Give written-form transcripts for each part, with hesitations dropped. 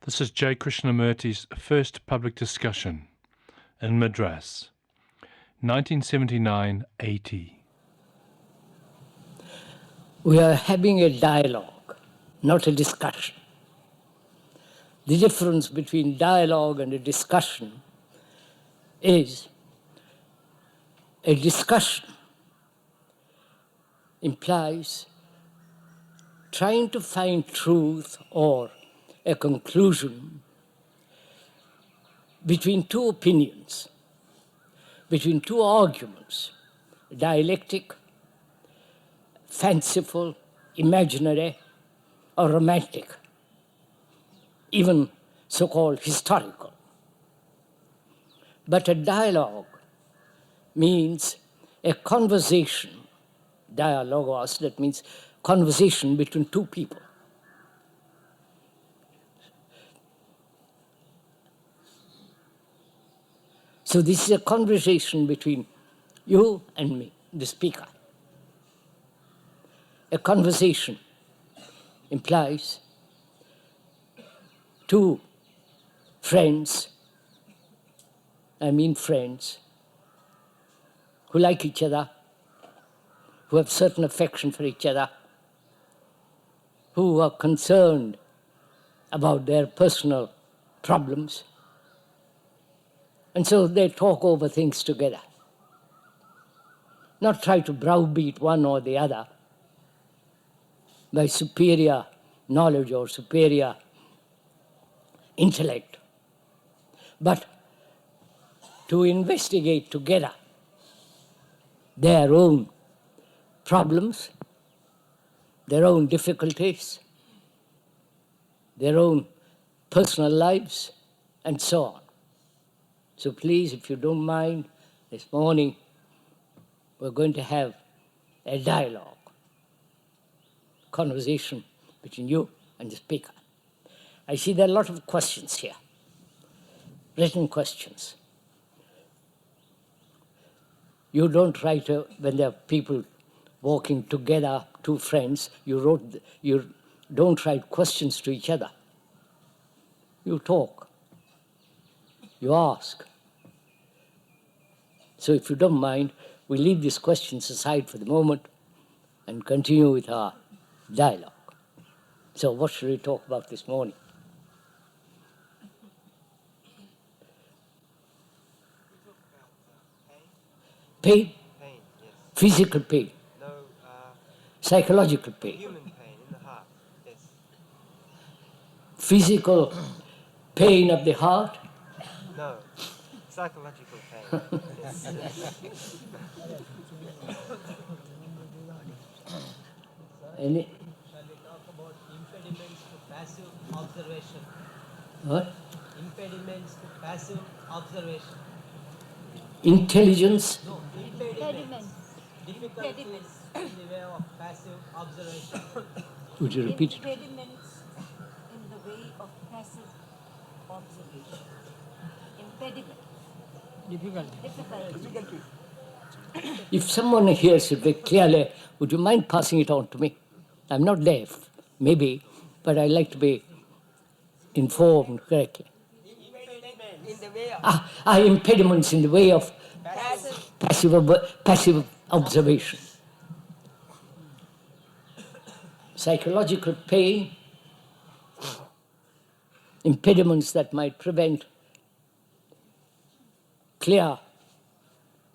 This is J. Krishnamurti's first public discussion in Madras, 1979-80. We are having a dialogue, not a discussion. The difference between dialogue and a discussion is a discussion implies trying to find truth or a conclusion between two opinions, between two arguments, dialectic, fanciful, imaginary, or romantic, even so-called historical. But a dialogue means a conversation, dialogos, that means conversation between two people. So this is a conversation between you and me, the speaker. A conversation implies two friends, who like each other, who have certain affection for each other, who are concerned about their personal problems. And so they talk over things together. Not try to browbeat one or the other by superior knowledge or superior intellect, but to investigate together their own problems, their own difficulties, their own personal lives, and so on. So please, if you don't mind, this morning we're going to have a dialogue, conversation between you and the speaker. I see there are a lot of questions here, written questions. You don't write, when there are people walking together, two friends, you don't write questions to each other. You talk. You ask. So if you don't mind, we leave these questions aside for the moment and continue with our dialogue. So what should we talk about this morning? Pain? Pain, yes. Physical pain? No, psychological pain? human pain in the heart, yes. Physical pain of the heart? No, psychological pain, yes. Any? Shall we talk about impediments to passive observation? What? Impediments to passive observation. Intelligence? No, impediments. Difficulties in the way of passive observation. Would you repeat it? Impediments in the way of passive observation. Impediment. Difficulty. If someone hears it very clearly, would you mind passing it on to me? I'm not deaf, maybe, but I like to be informed correctly. In the way of Impediments in the way of passive observation. Psychological pain, impediments that might prevent clear,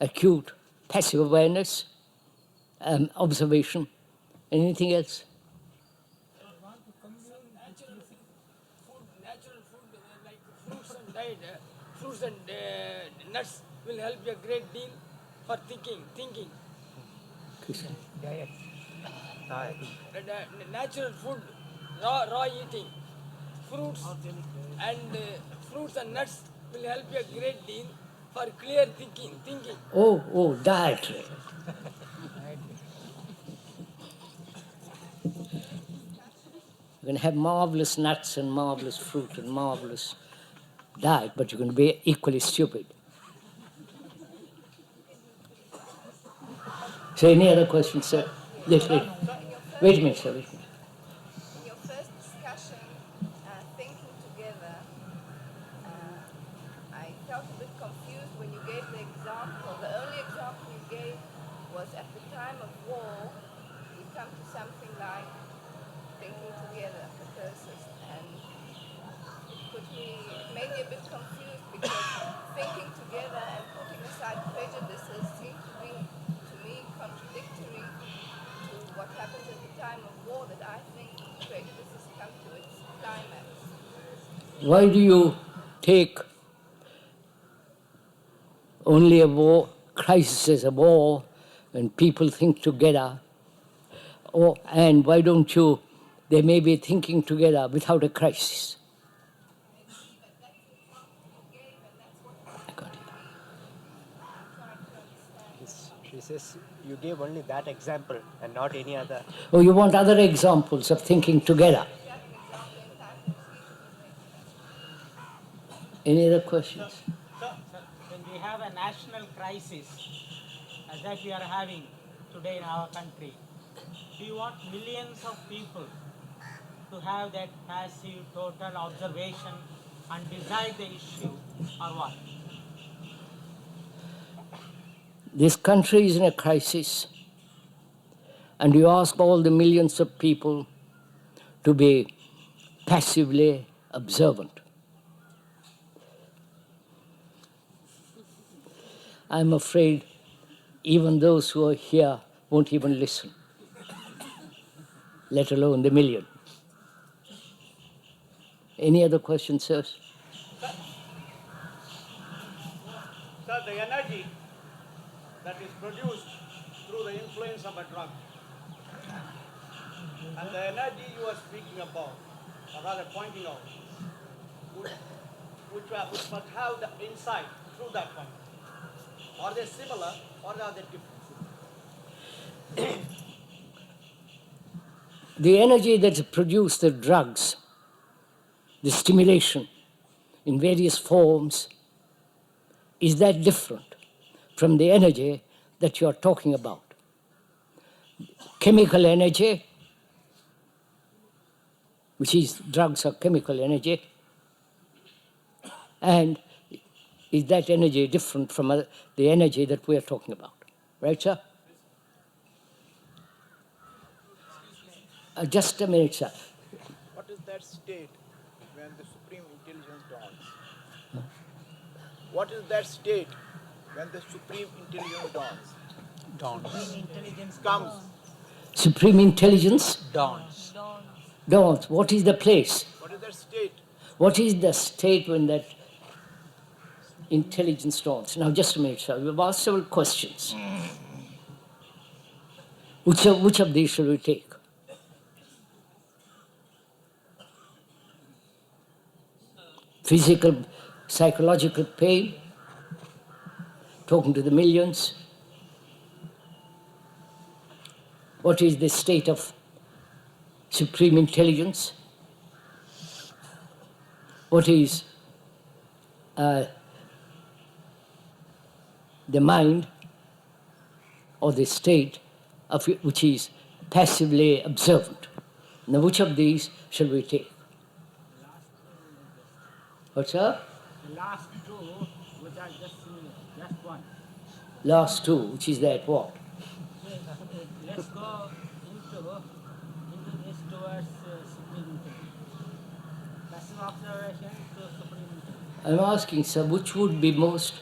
acute, passive awareness, observation. Anything else? Natural food like fruits and diet, fruits and nuts will help you a great deal for thinking. Diet. Natural food, raw eating, fruits and nuts will help you a great deal for clear thinking. Oh, dietary. You can have marvelous nuts and marvelous fruit and marvelous diet, but you're going to be equally stupid. So any other questions, sir? Yes, wait. Wait a minute, sir. In your first discussion, thinking together, time of war, we come to something like thinking together, catharsis, and it made me a bit confused because thinking together and putting aside prejudices seem to be, to me, contradictory to what happens at the time of war, that I think prejudices come to its climax. Why do you take only a war, crisis as a war, and people think together? And why don't you, they may be thinking together without a crisis? I got it. She says you gave only that example and not any other. Oh, you want other examples of thinking together? Any other questions? Sir, when we have a national crisis, as that we are having today in our country, do you want millions of people to have that passive, total observation and decide the issue, or what? This country is in a crisis, and you ask all the millions of people to be passively observant. I'm afraid even those who are here won't even listen, let alone the million. Any other questions, sir? Sir, the energy that is produced through the influence of a drug and the energy you are speaking about, or rather pointing out, which must have the insight through that one. Are they similar or are they different? The energy that's produced the drugs, the stimulation in various forms, is that different from the energy that you're talking about? Chemical energy, which is drugs are chemical energy, and is that energy different from the energy that we're talking about? Right, sir? Just a minute, sir. What is that state when the supreme intelligence dawns? What is that state when the supreme intelligence dawns? Comes. Supreme intelligence Dawns. dawns. What is the place? What is that state? What is the state when that intelligence dawns? Now, just a minute, sir. We've asked several questions. Which of these shall we take? Physical, psychological pain, talking to the millions. What is the state of supreme intelligence? What is the mind or the state of it, which is passively observant? Now, which of these shall we take? What's up? The last two, which are just similar, just one. Last two, which is that what? Let's go into this towards supreme intelligence. Passive observation to supreme intelligence. I'm asking, sir, which would be most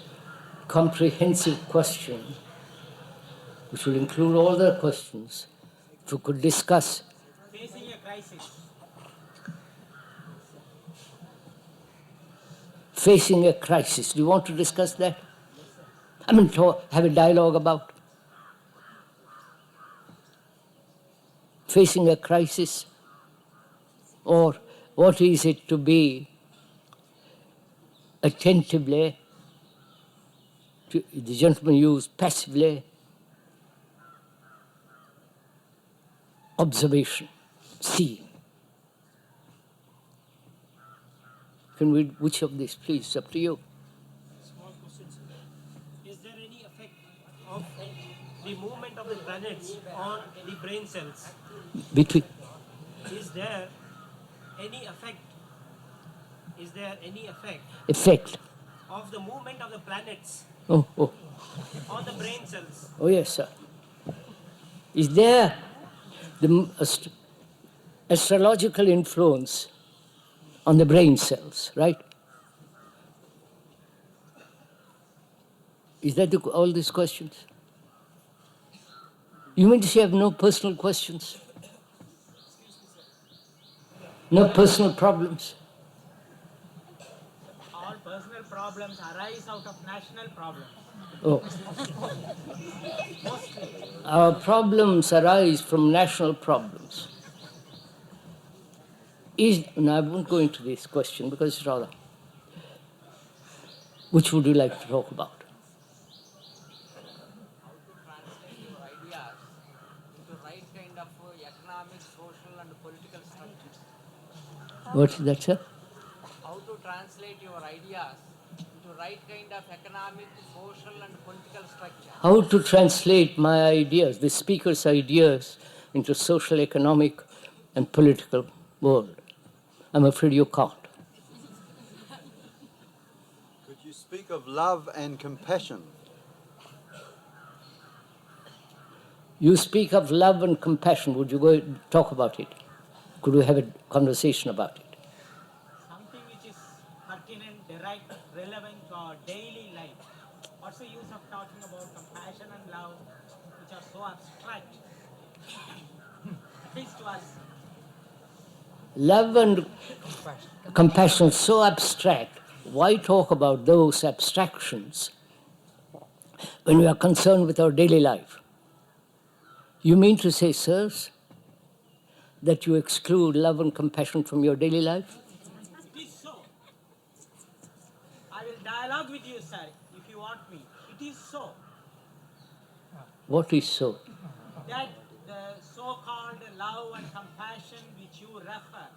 comprehensive question, which will include all the questions, if we could discuss. Facing a crisis. Facing a crisis. Do you want to discuss that? I mean, have a dialogue about facing a crisis, or what is it to be attentively, the gentleman used passively, observation, seeing. Can we, which of these, please? It's up to you. Small question, sir. Is there any effect of the movement of the planets on the brain cells? Between. Is there any effect? Is there any effect Effect. of the movement of the planets Oh, on the brain cells? oh, yes, sir. Is there the astrological influence on the brain cells, right? Is that all these questions? You mean to say you have no personal questions? No personal problems? All personal problems arise out of national problems. Oh. Mostly. Our problems arise from national problems. Now I won't go into this question because it's rather. Which would you like to talk about? How to translate your ideas into right kind of economic, social and political structures. What is that, sir? How to translate your ideas into right kind of economic, social and political structure. How to translate my ideas, the speaker's ideas, into social, economic and political world. I'm afraid you can't. Could you speak of love and compassion? You speak of love and compassion. Would you go talk about it? Could we have a conversation about it? Something which is pertinent, direct, relevant to our daily life. What's the use of talking about compassion and love, which are so abstract, at least to us? Love and compassion so abstract. Why talk about those abstractions when we are concerned with our daily life? You mean to say, sirs, that you exclude love and compassion from your daily life? It is so. I will dialogue with you, sir, if you want me. It is so. What is so? That the so-called love and compassion which you refer,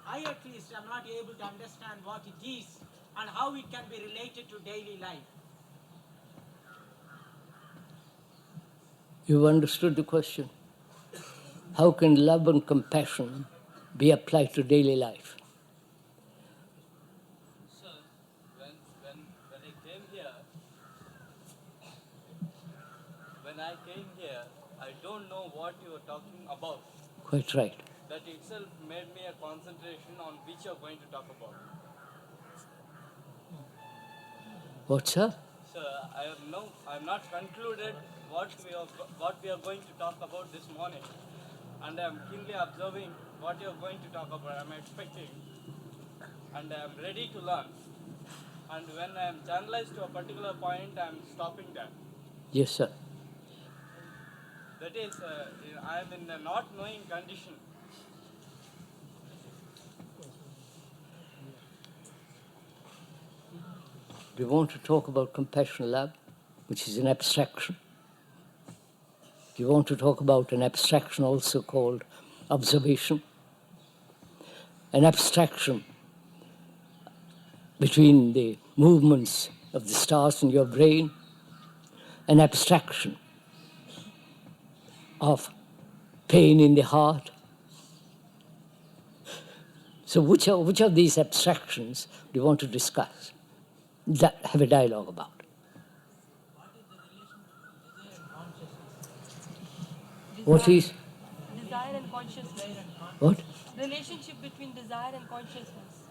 I at least am not able to understand what it is and how it can be related to daily life. You've understood the question. How can love and compassion be applied to daily life? Sir, when I came here, I don't know what you are talking about. Quite right. That itself made me a concentration on which you are going to talk about. What, sir? Sir, I have not concluded what we are going to talk about this morning, and I am keenly observing what you are going to talk about. I am expecting, and I am ready to learn. And when I am channelized to a particular point, I am stopping there. Yes, sir. That is, I am in a not knowing condition. We want to talk about compassion love, which is an abstraction. We want to talk about an abstraction also called observation. An abstraction between the movements of the stars in your brain, an abstraction of pain in the heart. So which of these abstractions do you want to discuss? Have a dialogue about? What is? Desire and consciousness. What? Relationship between desire and consciousness.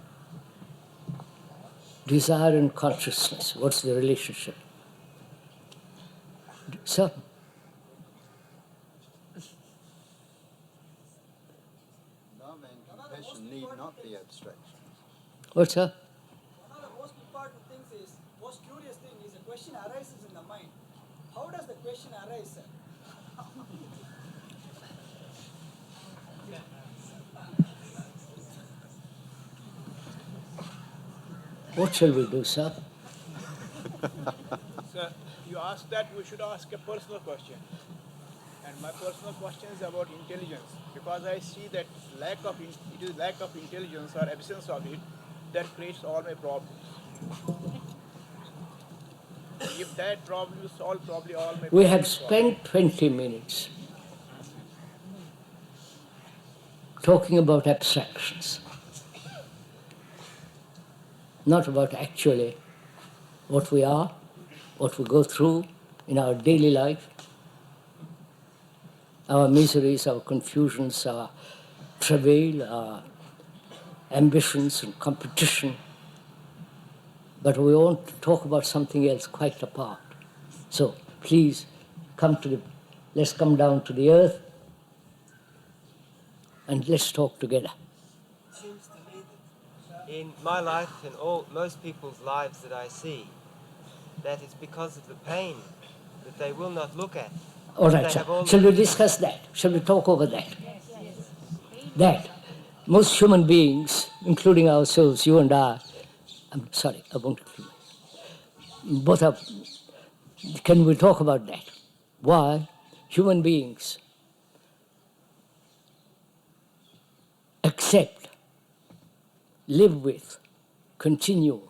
Desire and consciousness. What's the relationship? Sir? Love and compassion need not be abstractions. What's sir? One of the most important things is, most curious thing is a question arises in the mind. How does the question arise, sir? What shall we do, sir? Sir, you asked that we should ask a personal question. And my personal question is about intelligence. Because I see that it is lack of intelligence or absence of it that creates all my problems. If that problem is solved, probably all my problems. We have spent 20 minutes talking about abstractions, not about actually what we are, what we go through in our daily life. our miseries, our confusions, our travail, our ambitions and competition. But we want to talk about something else quite apart. So please let's come down to the earth and let's talk together. Seems to me that in my life and most people's lives that I see, that it's because of the pain that they will not look at. All right, sir. Shall we discuss that? Shall we talk over that? That most human beings, including ourselves, you and I, I'm sorry, I won't include myself. Both are, can we talk about that? Why human beings accept, live with, continue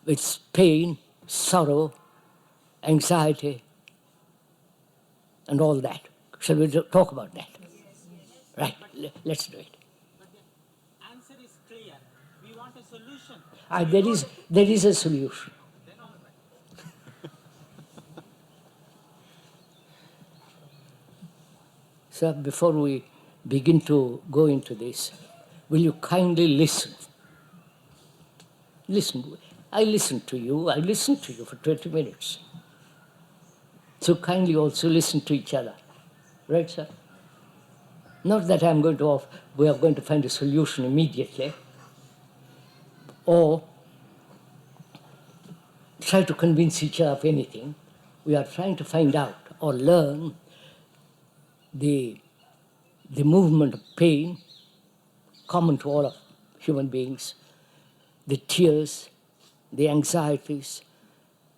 with pain, sorrow, anxiety, and all that. Shall we talk about that? Right, let's do it. But the answer is clear. We want a solution. There is a solution. Sir, before we begin to go into this, will you kindly listen? Listen. I listened to you for 20 minutes. So kindly also listen to each other. Right, sir? Not that we are going to find a solution immediately, or try to convince each other of anything. We are trying to find out or learn the movement of pain common to all of human beings, the tears, the anxieties,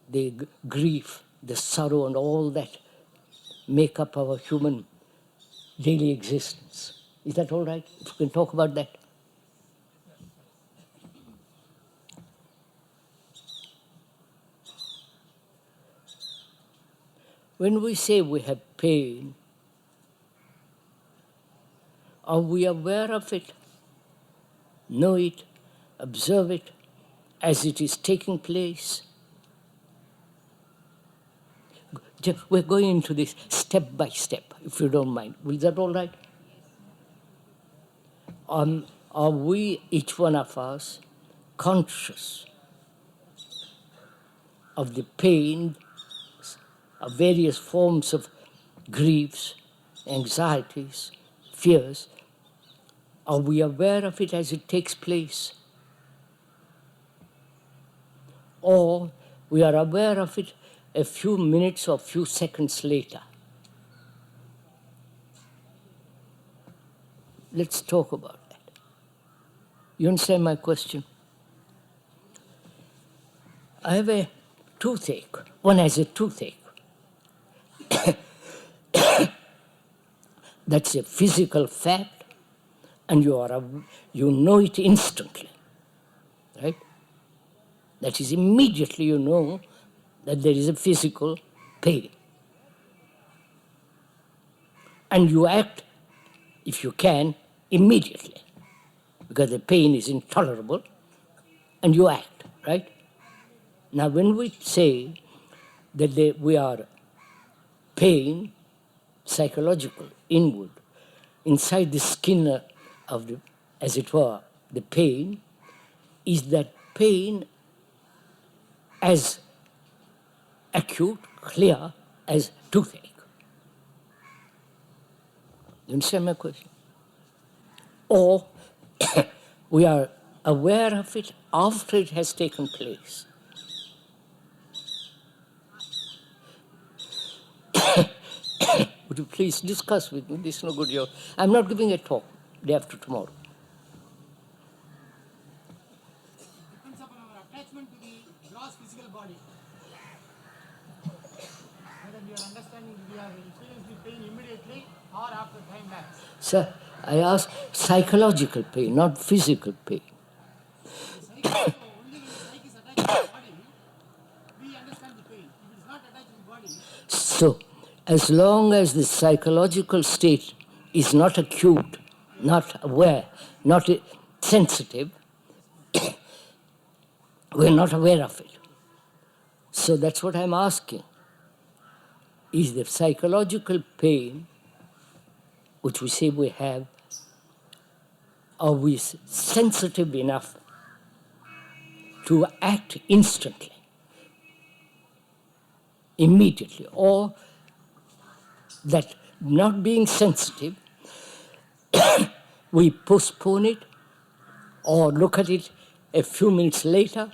the grief, the sorrow, and all that make up our human daily existence. Is that all right? If we can talk about that. When we say we have pain, are we aware of it, know it, observe it as it is taking place? We're going into this step by step, if you don't mind. Is that all right? Are we, each one of us, conscious of the pain of various forms of griefs, anxieties, fears? Are we aware of it as it takes place? Or we are aware of it a few minutes or few seconds later? Let's talk about that. You understand my question? I have a toothache. One has a toothache. That's a physical fact, and you know it instantly, right? That is, immediately you know that there is a physical pain. And you act, if you can, immediately, because the pain is intolerable, and you act, right? Now, when we say that we are pain, psychological, inward, inside the skin of the, as it were, the pain, is that pain as acute, clear as toothache. You understand my question? Or we are aware of it after it has taken place. Would you please discuss with me? This is no good. I'm not giving a talk day after tomorrow. Depends upon our attachment to the gross physical body. Whether we are understanding we are experiencing the pain immediately or after time lapse. Sir, I ask psychological pain, not physical pain. Only when the psyche is attached to the body, we understand the pain. If it is not attached to the body. So, as long as the psychological state is not acute, not aware, not sensitive, we're not aware of it. So that's what I'm asking. is the psychological pain which we say we have, are we sensitive enough to act instantly, immediately, or that not being sensitive, we postpone it or look at it a few minutes later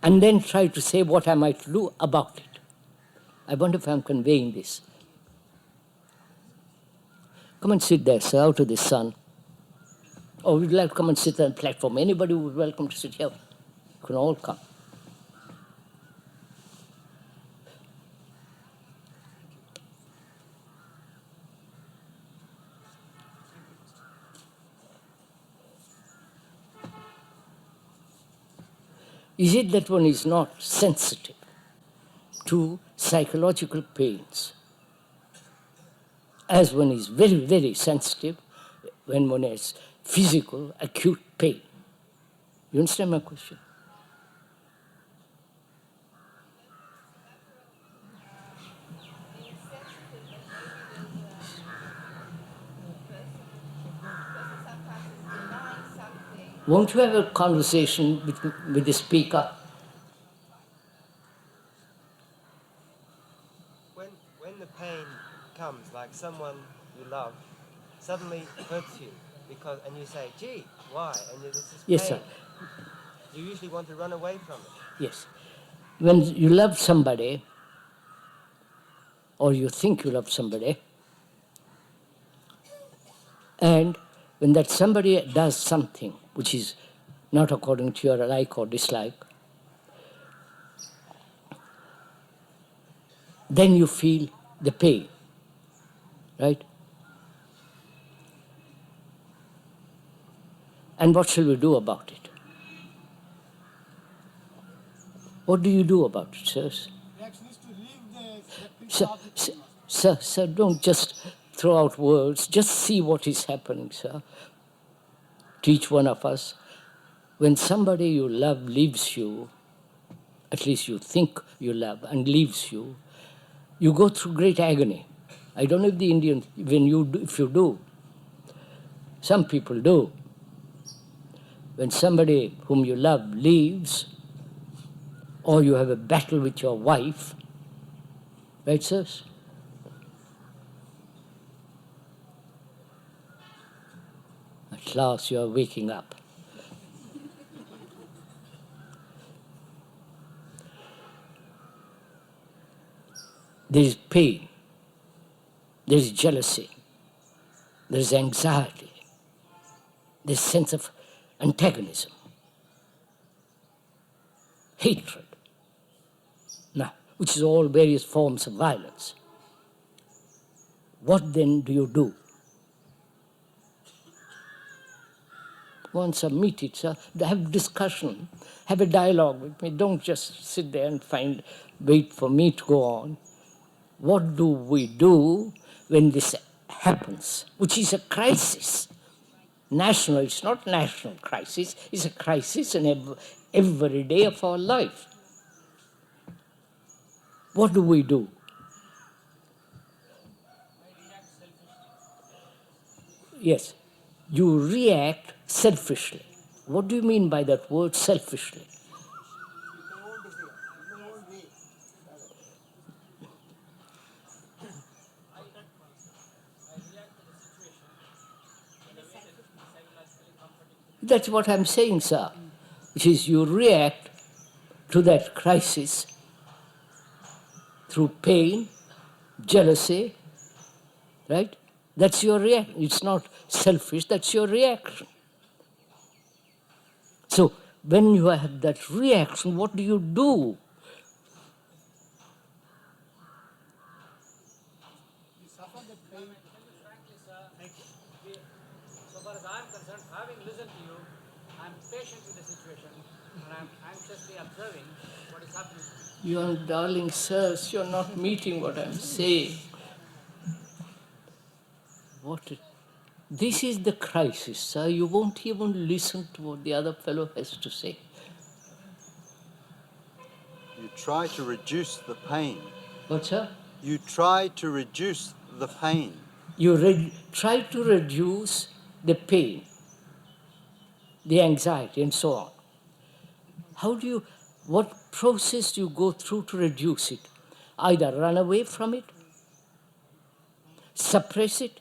and then try to say what I might do about it. I wonder if I'm conveying this. Come and sit there, sir, out of the sun. Or would you like to come and sit on the platform? Anybody who is welcome to sit here. You can all come. Is it that one is not sensitive to psychological pains, as one is very, very sensitive when one has physical, acute pain? You understand my question? Won't you have a conversation with the speaker? When the pain comes, like someone you love suddenly hurts you, and you say, gee, why? And there's this Yes, pain. sir. You usually want to run away from it. Yes. When you love somebody, or you think you love somebody, and when that somebody does something which is not according to your like or dislike, then you feel the pain, right? And what shall we do about it? What do you do about it, sirs? Reaction is to leave the Sir, don't just throw out words. Just see what is happening, sir. To each one of us. When somebody you love leaves you, at least you think you love, and leaves you, you go through great agony. I don't know if the Indians, if you do. Some people do. When somebody whom you love leaves, or you have a battle with your wife, right, sirs? At last you are waking up. There is pain, there is jealousy, there is anxiety, there is sense of antagonism, hatred, now, which is all various forms of violence. What then do you do? Once I meet it, sir, have discussion, have a dialogue with me. Don't just sit there and wait for me to go on. What do we do when this happens, which is a crisis? National, it's not national crisis, it's a crisis in every day of our life. What do we do? Yes, you react selfishly. What do you mean by that word, selfishly? That's what I'm saying, sir. Which is you react to that crisis through pain, jealousy, right? That's your reaction. It's not selfish, that's your reaction. So when you have that reaction, what do you do? So far as I am concerned, having listened to you, I am patient with the situation and I am anxiously observing what is happening. You darling sirs, you're not meeting what I'm saying. This is the crisis, sir. You won't even listen to what the other fellow has to say. You try to reduce the pain. What, sir? You try to reduce the pain. You try to reduce the pain, the anxiety, and so on. What process do you go through to reduce it? Either run away from it, suppress it,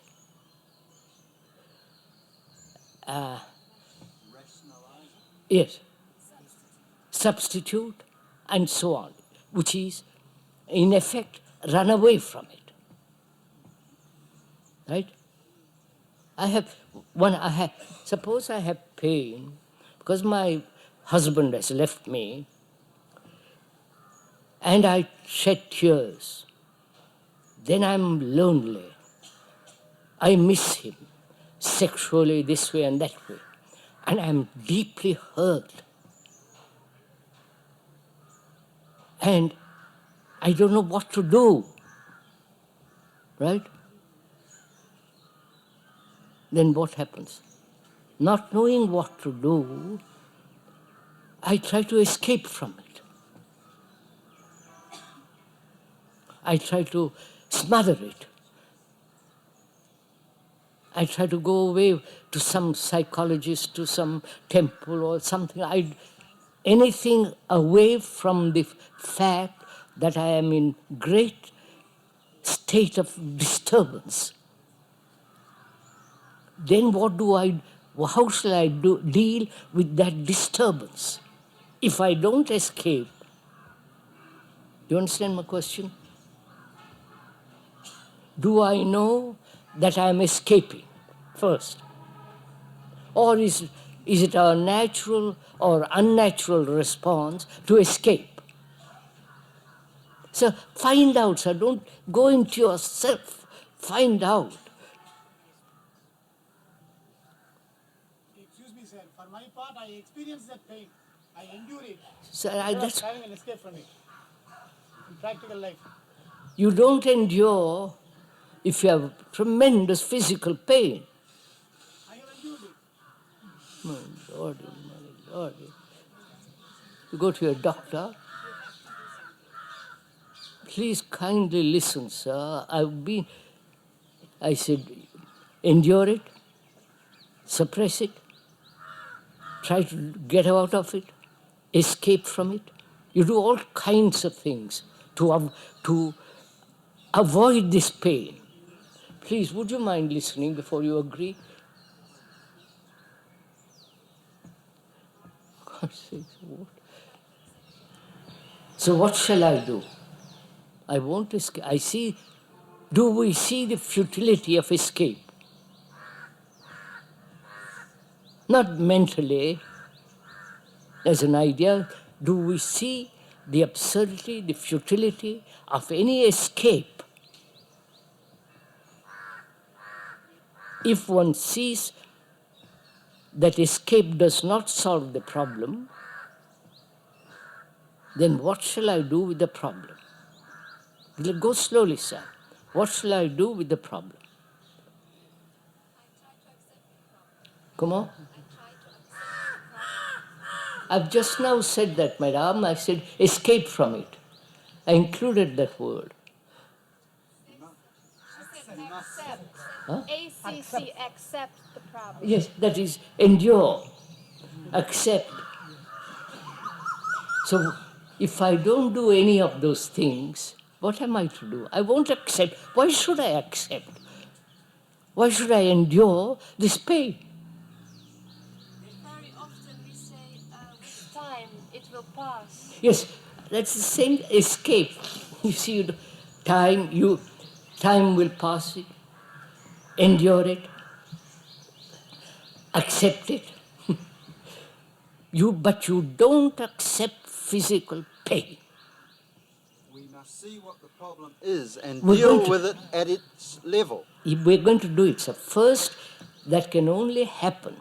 yes, substitute, and so on, which is, in effect, run away from it. Right? Suppose I have pain because my husband has left me and I shed tears. Then I'm lonely. I miss him sexually this way and that way. And I'm deeply hurt. And I don't know what to do. Right? Then what happens? Not knowing what to do, I try to escape from it. I try to smother it. I try to go away to some psychologist, to some temple or something. Anything away from the fact that I am in great state of disturbance. Then how shall I deal with that disturbance? If I don't escape, do you understand my question? Do I know that I am escaping first? Or is it a natural or unnatural response to escape? So find out, sir. Don't go into yourself. Find out. Excuse me, sir. For my part, I experience that pain. I endure it. Sir, that's having an escape from it. In practical life. You don't endure if you have tremendous physical pain. I have endured it. My Lord. You go to your doctor. Please kindly listen, sir. I said, endure it, suppress it, try to get out of it, escape from it. You do all kinds of things to avoid this pain. Please, would you mind listening before you agree? God's sakes, what? So what shall I do? I won't escape. Do we see the futility of escape? Not mentally, as an idea. Do we see the absurdity, the futility of any escape? If one sees that escape does not solve the problem, then what shall I do with the problem? Go slowly, sir. What shall I do with the problem? Come on. I've just now said that, madam. I said escape from it. I included that word. Accept. Huh? ACC, accept the problem. Yes, that is endure, accept. So if I don't do any of those things, what am I to do? I won't accept. Why should I accept? Why should I endure this pain? Very often we say, with time it will pass. Yes, that's the same escape. You see, time will pass it, endure it, accept it. But you don't accept physical pain. We must see what the problem is and deal with it at its level. We're going to do it. So first, that can only happen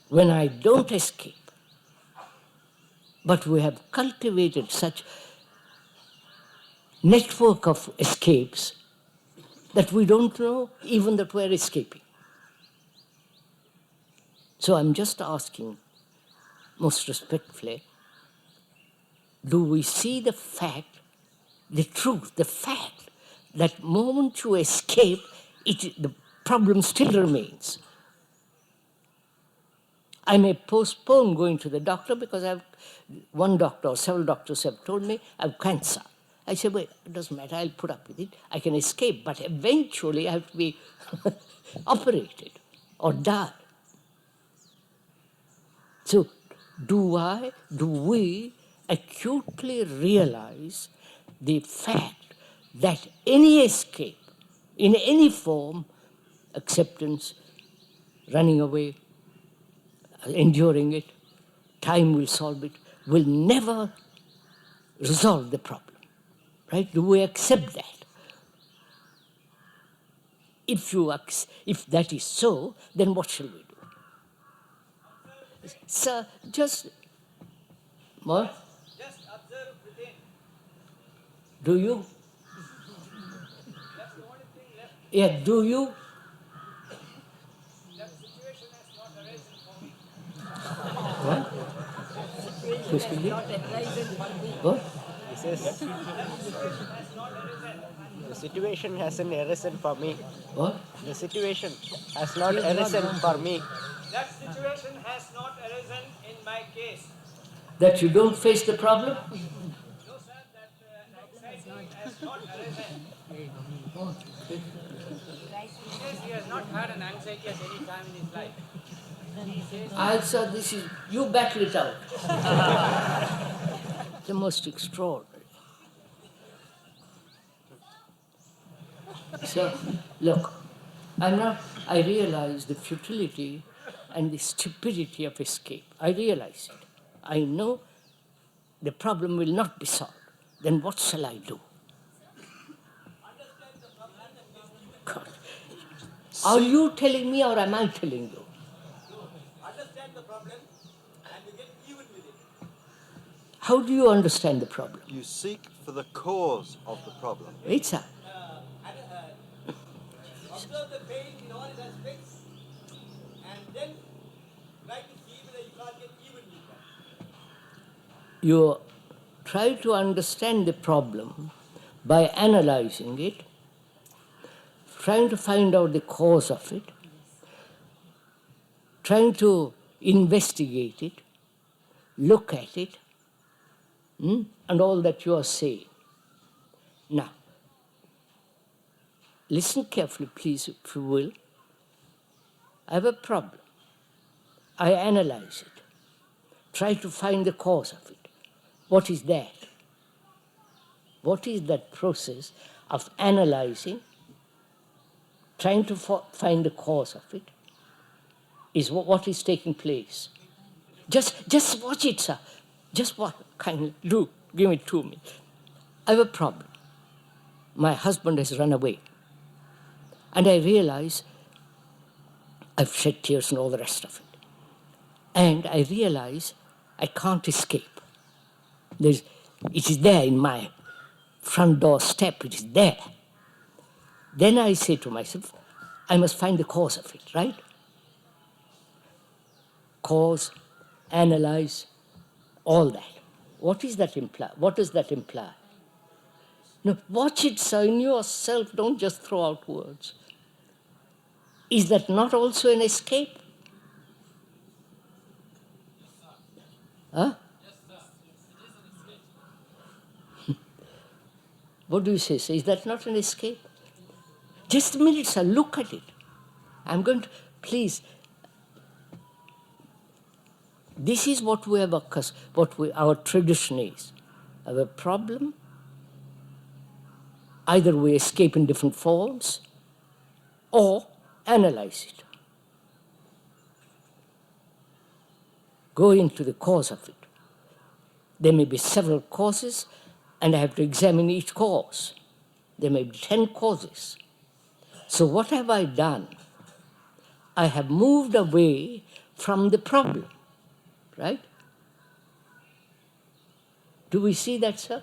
when I don't escape. But we have cultivated such network of escapes that we don't know even that we're escaping. So I'm just asking, most respectfully, do we see the fact the truth, the fact that moment you escape, the problem still remains. I may postpone going to the doctor because one doctor or several doctors have told me I have cancer. I say, well, it doesn't matter, I'll put up with it. I can escape, but eventually I have to be operated or die. So do we acutely realize the fact that any escape in any form, acceptance, running away, enduring it, time will solve it, will never resolve the problem, right? Do we accept that? If that is so, then what shall we do? Sir, just what? Just observe within. Do you? That's the only thing left. Yeah, do you? That situation has not arisen for me. What? What? He says, the situation hasn't arisen for me. What? The situation has not arisen for me. That situation has not arisen in my case. That you don't face the problem? No, sir, that anxiety has not arisen. He says he has not had an anxiety at any time in his life. Also, you battle it out. The most extraordinary. So, look, I realize the futility and the stupidity of escape. I realize it. I know the problem will not be solved. Then what shall I do? God. Are you telling me or am I telling you? Understand the problem and you get even with it. How do you understand the problem? You seek for the cause of the problem. It's a Observe the pain in all its aspects and then try to see whether you can't get even with that. You try to understand the problem by analyzing it, trying to find out the cause of it, trying to investigate it, look at it, and all that you are saying. Now, listen carefully, please, if you will. I have a problem. I analyze it, try to find the cause of it. What is that? What is that process of analyzing, trying to find the cause of it, is what is taking place. Just watch it, sir. Just what kindly do. Give it to me. I have a problem. My husband has run away. And I realize I've shed tears and all the rest of it. And I realize I can't escape. It is there in my front door step. It is there. Then I say to myself, I must find the cause of it, right? Cause, analyze, all that. What does that imply? No, watch it, sir, in yourself. Don't just throw out words. Is that not also an escape? Huh? What do you say, sir? Is that not an escape? Just a minute, sir. Look at it. I'm going to, please. This is what we have, our tradition is. Our problem, either we escape in different forms or analyze it. Go into the cause of it. There may be several causes, and I have to examine each cause. There may be 10 causes. So what have I done? I have moved away from the problem, right? Do we see that, sir?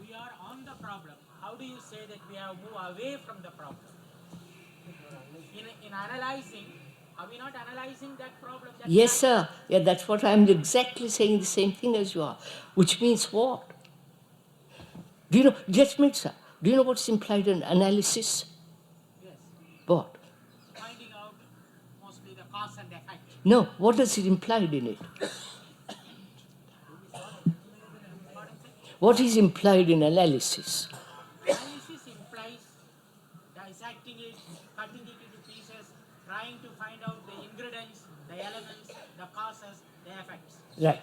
We are on the problem. How do you say that we have moved away from the problem? In analyzing, Are we not analyzing that problem? That Yes, sir. Yeah, that's what I'm exactly saying, the same thing as you are. Which means what? Do you know, just means, sir, do you know what's implied in analysis? Yes. What? Finding out mostly the cause and effect. No, what does it imply in it? What is implied in analysis? Analysis implies dissecting it, cutting it into pieces, trying to find out the ingredients, the elements, the causes, the effects. Right.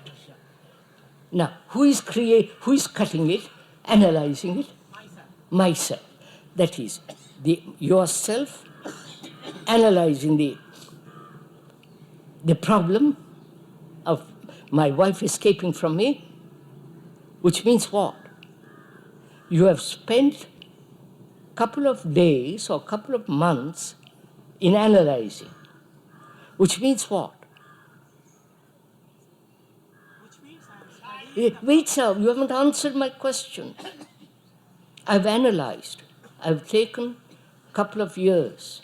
Now, who is cutting it, analyzing it? Myself. Myself. That is, yourself analyzing the problem of my wife escaping from me, which means what? You have spent a couple of days or a couple of months in analyzing, which means what? Wait, sir, you haven't answered my question. I've analyzed. I've taken a couple of years.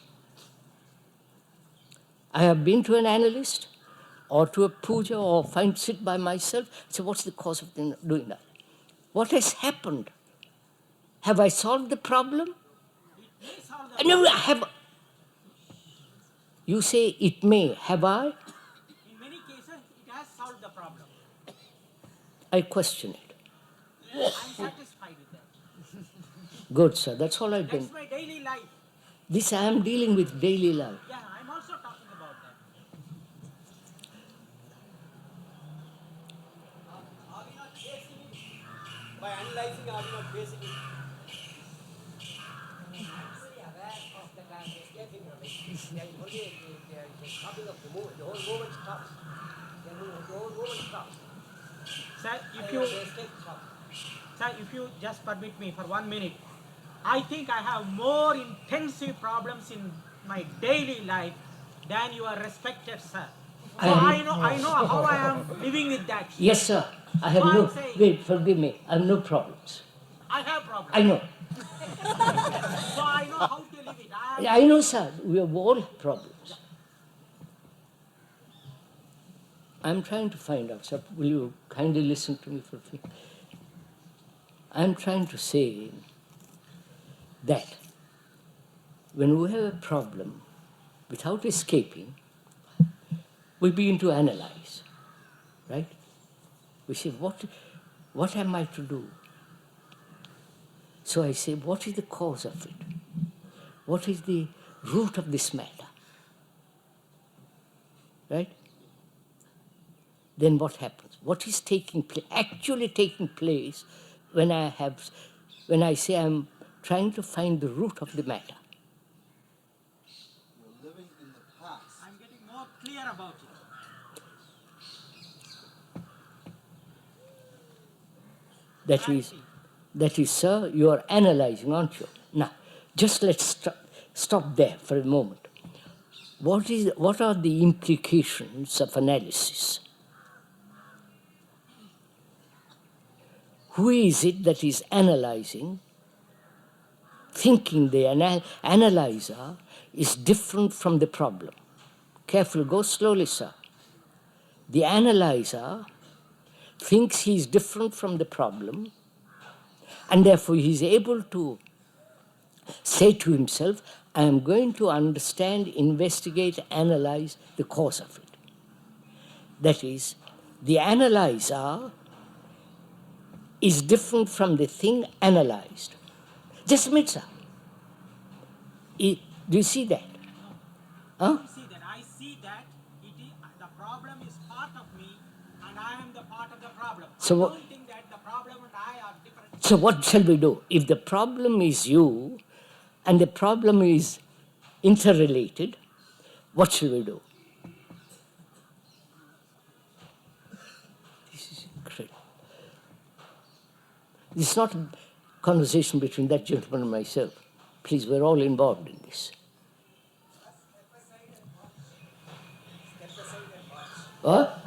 I have been to an analyst or to a puja or sit by myself. So what's the cause of doing that? What has happened? Have I solved the problem? No, I have. You say it may. Have I? In many cases, it has solved the problem. I question it. I'm satisfied with that. Good, sir. That's all I've been. That's my daily life. This I am dealing with daily life. Yeah, I'm also talking about that. Are we not facing it? By analyzing, are we not facing it? I'm very aware of that I'm escaping from it. There is only the stopping of the movement. The whole movement stops. The whole movement stops. Sir, if you just permit me for 1 minute, I think I have more intensive problems in my daily life than your respected sir. So I know how I am living with that. Yes, sir. I have no. Wait, forgive me. I have no problems. I have problems. I know. So I know how to live it. I know, sir. We have all problems. I'm trying to find out, sir. Will you kindly listen to me for a few? I'm trying to say that when we have a problem, without escaping, we begin to analyze, right? We say, what am I to do? So I say, what is the cause of it? What is the root of this matter? Right? Then what happens? What is actually taking place when I say I'm trying to find the root of the matter? You're living in the past. I'm getting more clear about it. That is, sir, you are analyzing, aren't you? Now, just let's stop there for a moment. What are the implications of analysis? Who is it that is analyzing, thinking the analyzer is different from the problem? Careful, go slowly, sir. The analyzer thinks he is different from the problem, and therefore he is able to say to himself, I am going to understand, investigate, analyze the cause of it. That is, the analyzer is different from the thing analyzed. Just a minute, sir. Do you see that? Huh? I see that the problem is part of me and I am the part of the problem. So I don't think that the problem and I are different. So what shall we do? If the problem is you and the problem is interrelated, what shall we do? This is incredible. This is not a conversation between that gentleman and myself. Please, we're all involved in this. What?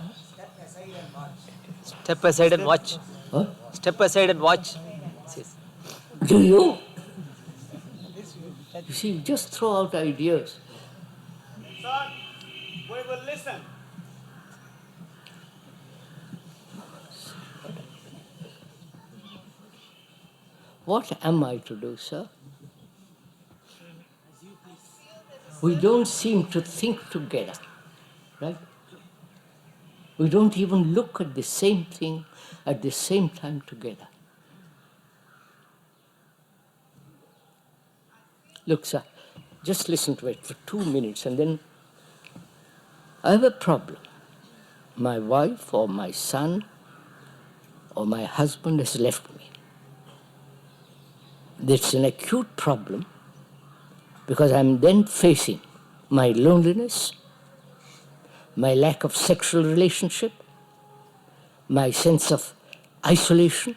Step aside and watch. What? Step aside and watch. Do you? You see, just throw out ideas. Sir, will listen. What am I to do, sir? We don't seem to think together, right? We don't even look at the same thing at the same time together. Look, sir, just listen to it for 2 minutes and then I have a problem. My wife or my son or my husband has left me. It's an acute problem because I'm then facing my loneliness, my lack of sexual relationship, my sense of isolation,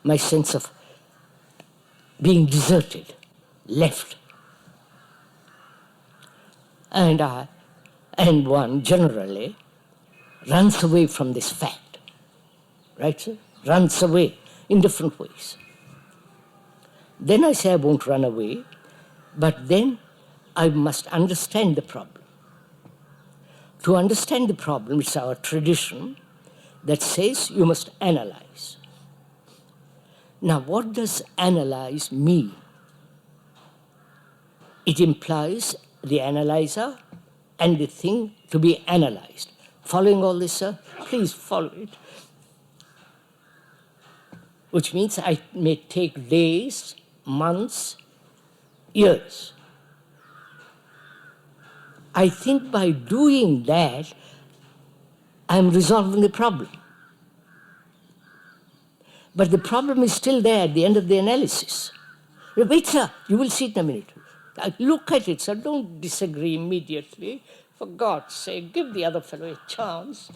my sense of being deserted, left. And one generally runs away from this fact, right, sir? Runs away in different ways. Then I say I won't run away, but then I must understand the problem. To understand the problem, it's our tradition that says you must analyze. Now, what does analyze mean? It implies the analyzer and the thing to be analyzed. Following all this, sir? Please follow it. Which means I may take days, months, years. I think by doing that, I'm resolving the problem. But the problem is still there at the end of the analysis. Wait, sir, you will see it in a minute. Look at it, sir. Don't disagree immediately. For God's sake, give the other fellow a chance.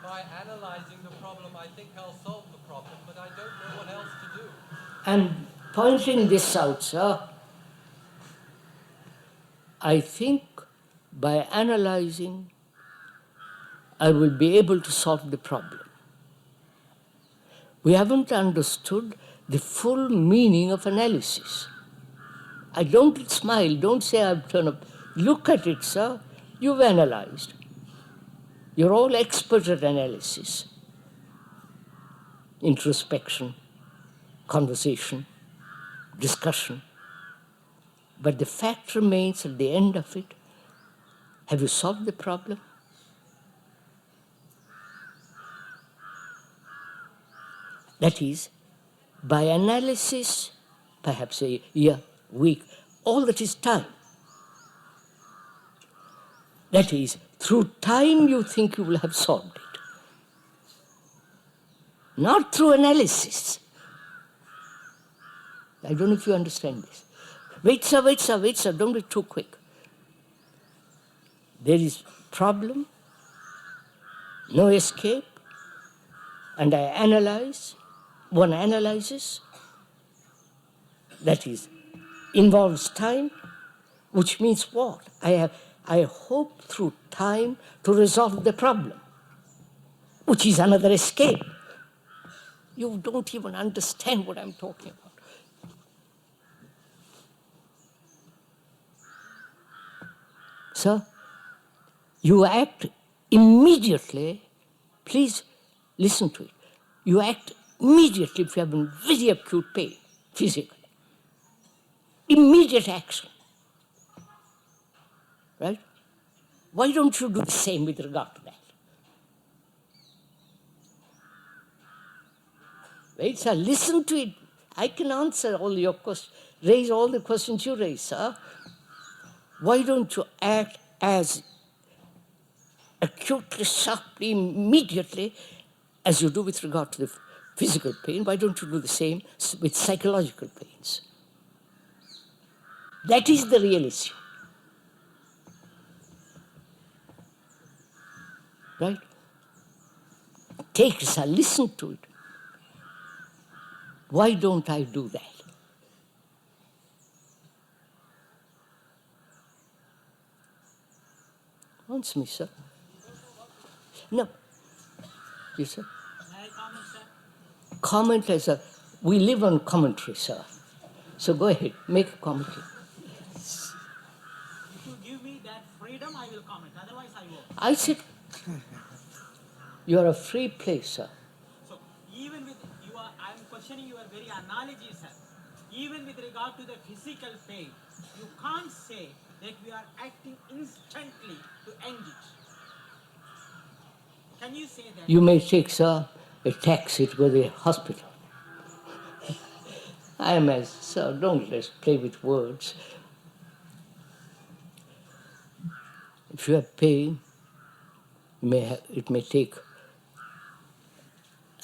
By analyzing the problem, I think I'll solve the problem, but I don't know what else to do. I'm pointing this out, sir. I think by analyzing, I will be able to solve the problem. We haven't understood the full meaning of analysis. I don't smile, don't say I've turned up. Look at it, sir. You've analyzed. You're all experts at analysis. Introspection, conversation, discussion. But the fact remains at the end of it, have you solved the problem? That is, by analysis, perhaps a year, week, all that is time. That is, through time you think you will have solved it. Not through analysis. I don't know if you understand this. Wait, sir, don't be too quick. There is problem, no escape, and I analyze. One analyzes, that is, involves time, which means what? I hope through time to resolve the problem, which is another escape. You don't even understand what I'm talking about. Sir, you act immediately, please listen to it. You act immediately if you have very acute pain, physically. Immediate action. Right? Why don't you do the same with regard to that? Wait, sir, listen to it. I can answer all your questions, raise all the questions you raise, sir. Why don't you act as acutely, sharply, immediately as you do with regard to the physical pain? Why don't you do the same with psychological pains? That is the real issue. Right? Take it, sir, listen to it. Why don't I do that? Answer me, sir. No. Yes, sir. May I comment, sir? Comment as a, we live on commentary, sir. So go ahead, make a commentary. If you give me that freedom, I will comment. Otherwise, I won't. I said, you are a free place, sir. So even with I am questioning your very analogy, sir. Even with regard to the physical pain, you can't say that we are acting instantly to end it. Can you say that? You may take, sir, a taxi to go to the hospital. I am as, sir, don't let's play with words. If you have pain, it may take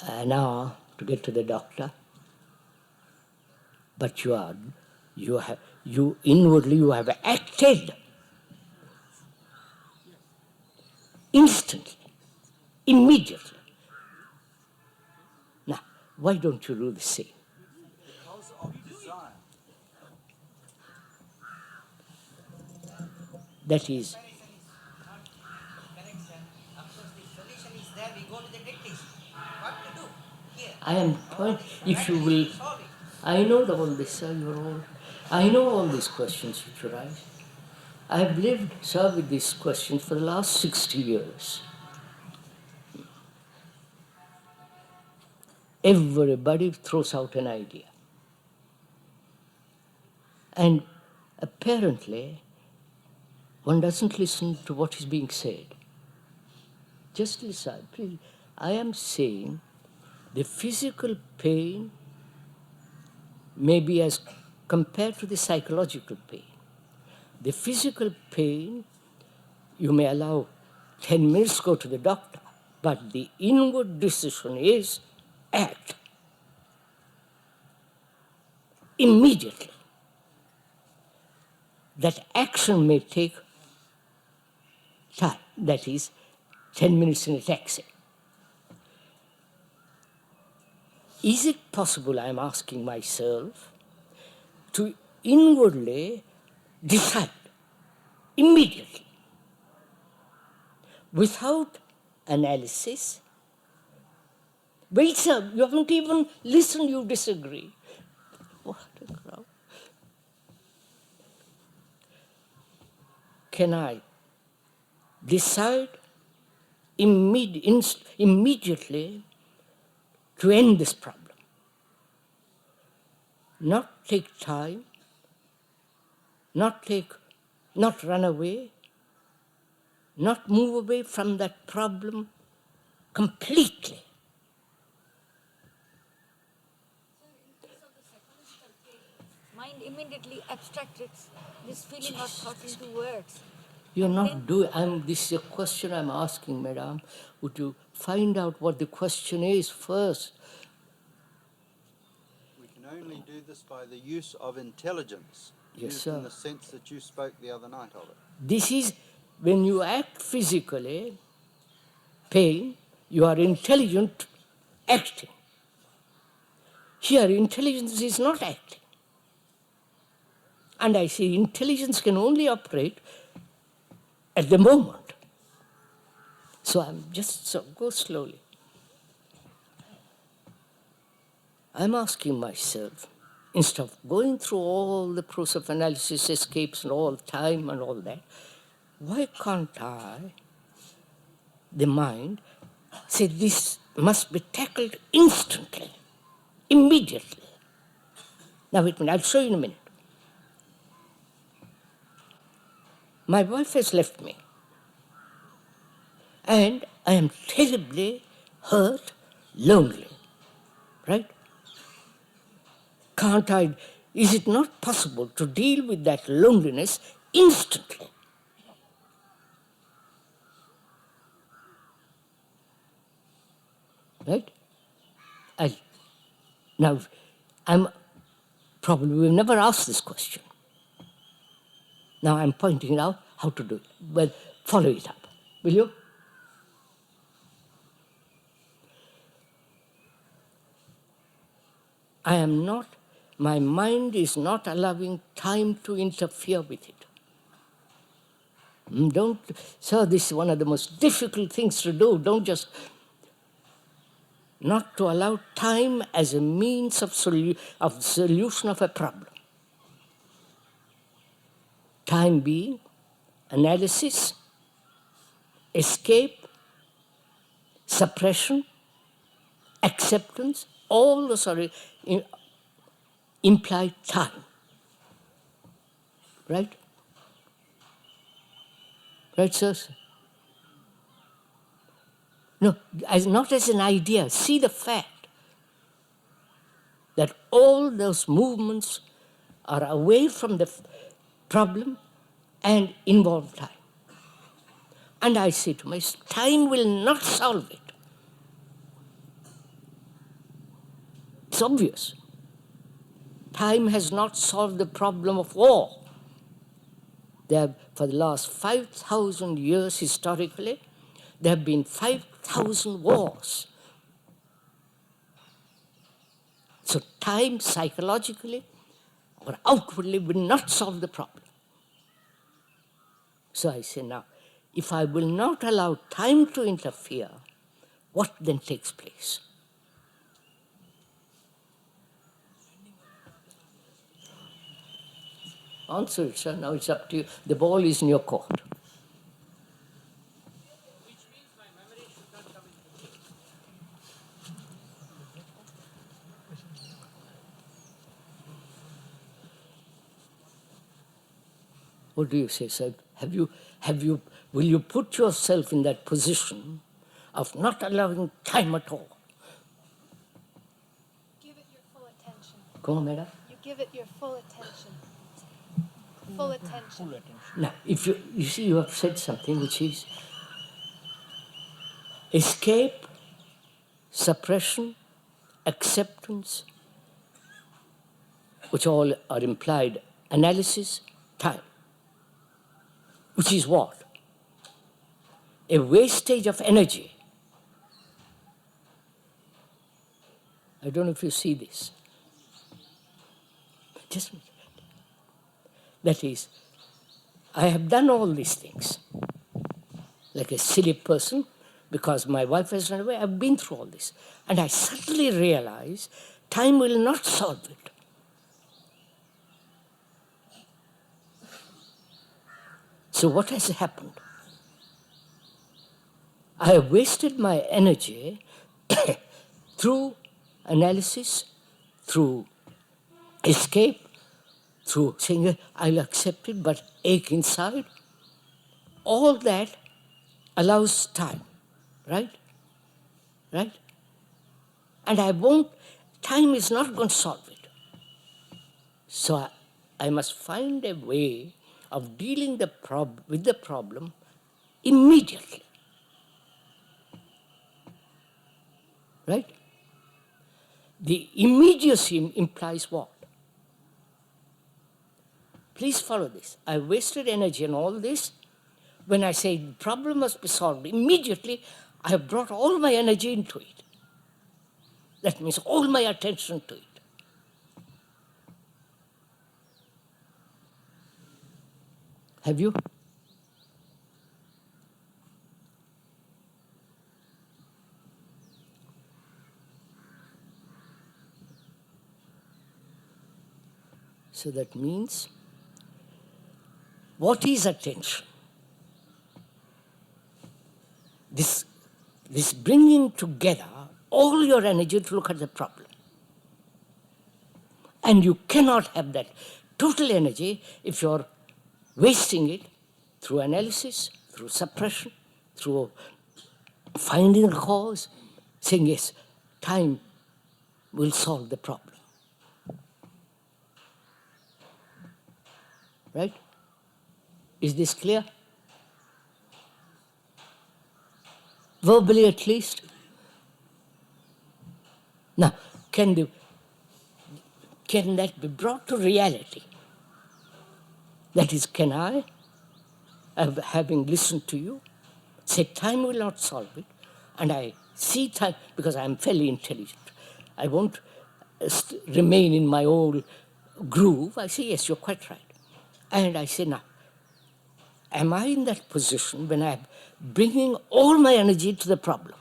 an hour to get to the doctor, but you inwardly you have acted instantly, immediately. Now, why don't you do the same? Because of desire. That is, I am trying, if you will, I know all this, sir, I know all these questions which arise. I have lived, sir, with these questions for the last 60 years. Everybody throws out an idea. And apparently, one doesn't listen to what is being said. Just listen, please. I am saying the physical pain may be as compared to the psychological pain. The physical pain, you may allow 10 minutes to go to the doctor, but the inward decision is act immediately. That action may take time, that is 10 minutes in a taxi. Is it possible, I am asking myself, to inwardly decide immediately, without analysis? Wait, sir, you haven't even listened, you disagree. What a crowd. Can I decide immediately to end this problem? Not take time, not run away, not move away from that problem completely. Mind immediately abstracts this feeling of thought into words. You're not doing, this is a question I'm asking, madam. Would you find out what the question is first? We can only do this by the use of intelligence. Yes, used sir. in the sense that you spoke the other night of it. This is, when you act physically, pain, you are intelligent acting. Here, intelligence is not acting. And I say intelligence can only operate at the moment. So go slowly. I'm asking myself, instead of going through all the process of analysis, escapes and all time and all that, why can't I, the mind, say this must be tackled instantly, immediately? Now wait a minute, I'll show you in a minute. My wife has left me, and I am terribly hurt, lonely, right? Is it not possible to deal with that loneliness instantly? Right? We've never asked this question. Now I'm pointing out how to do it. Well, follow it up, will you? My mind is not allowing time to interfere with it. Sir, this is one of the most difficult things to do. Don't just not to allow time as a means of solution of a problem. Time being analysis, escape, suppression, acceptance, all those are implied time. Right? Right, sir? No, not as an idea. See the fact that all those movements are away from the problem and involve time. And I say to myself, time will not solve it. It's obvious. Time has not solved the problem of war. For the last 5,000 years historically, there have been 5,000 wars. So time psychologically or outwardly will not solve the problem. So I say now, if I will not allow time to interfere, what then takes place? Answer it, sir. Now it's up to you. The ball is in your court. What do you say, sir? Will you put yourself in that position of not allowing time at all? Give it your full attention. Come on, madam. You give it your full attention. Full attention. Now, if you see, you have said something which is escape, suppression, acceptance, which all are implied, analysis, time. Which is what? A wastage of energy. I don't know if you see this. Just that is, I have done all these things like a silly person because my wife has run away. I've been through all this. And I suddenly realize time will not solve it. So what has happened? I have wasted my energy through analysis, through escape, through saying, I'll accept it, but ache inside. All that allows time, right? Right? And time is not going to solve it. So I must find a way of dealing with the problem immediately. Right? The immediacy implies what? Please follow this. I wasted energy on all this. When I say the problem must be solved immediately, I have brought all my energy into it. That means all my attention to it. Have you? So that means, what is attention? This bringing together all your energy to look at the problem. And you cannot have that total energy if you're wasting it through analysis, through suppression, through finding a cause, saying, yes, time will solve the problem. Right? Is this clear? Verbally at least. Now, can that be brought to reality? That is, can I, having listened to you, say time will not solve it, and I see time, because I am fairly intelligent. I won't remain in my old groove. I say, yes, you're quite right. And I say, now, am I in that position when I'm bringing all my energy to the problem?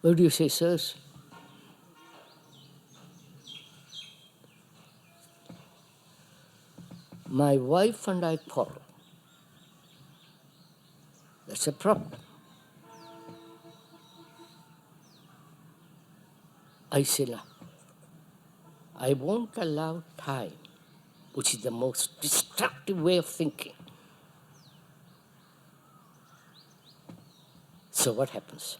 What do you say, sirs? My wife and I quarrel. That's a problem. I say, no, I won't allow time, which is the most destructive way of thinking. So what happens?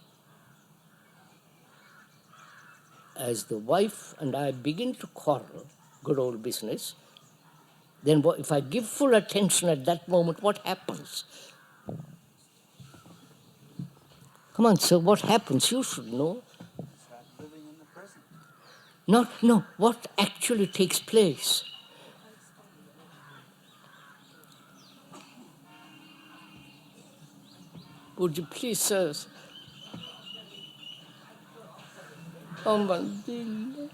As the wife and I begin to quarrel, good old business, then if I give full attention at that moment, what happens? Come on, sir, what happens? You should know. Start living in the present. No, what actually takes place? Would you please, sirs? Oh, my dear.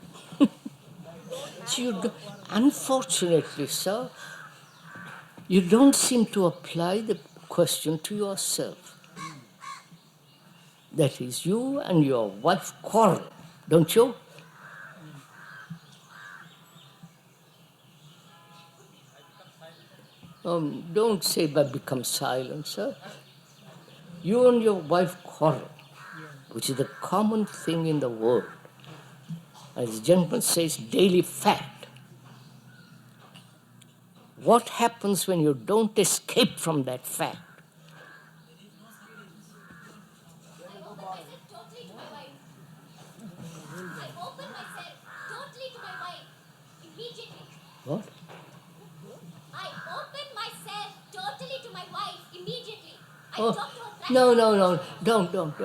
Unfortunately, sir, you don't seem to apply the question to yourself. That is, you and your wife quarrel, don't you? Don't say but become silent, sir. You and your wife quarrel, which is a common thing in the world. As the gentleman says, daily fact. What happens when you don't escape from that fact? What? I open myself totally to my wife immediately. Oh, no, don't.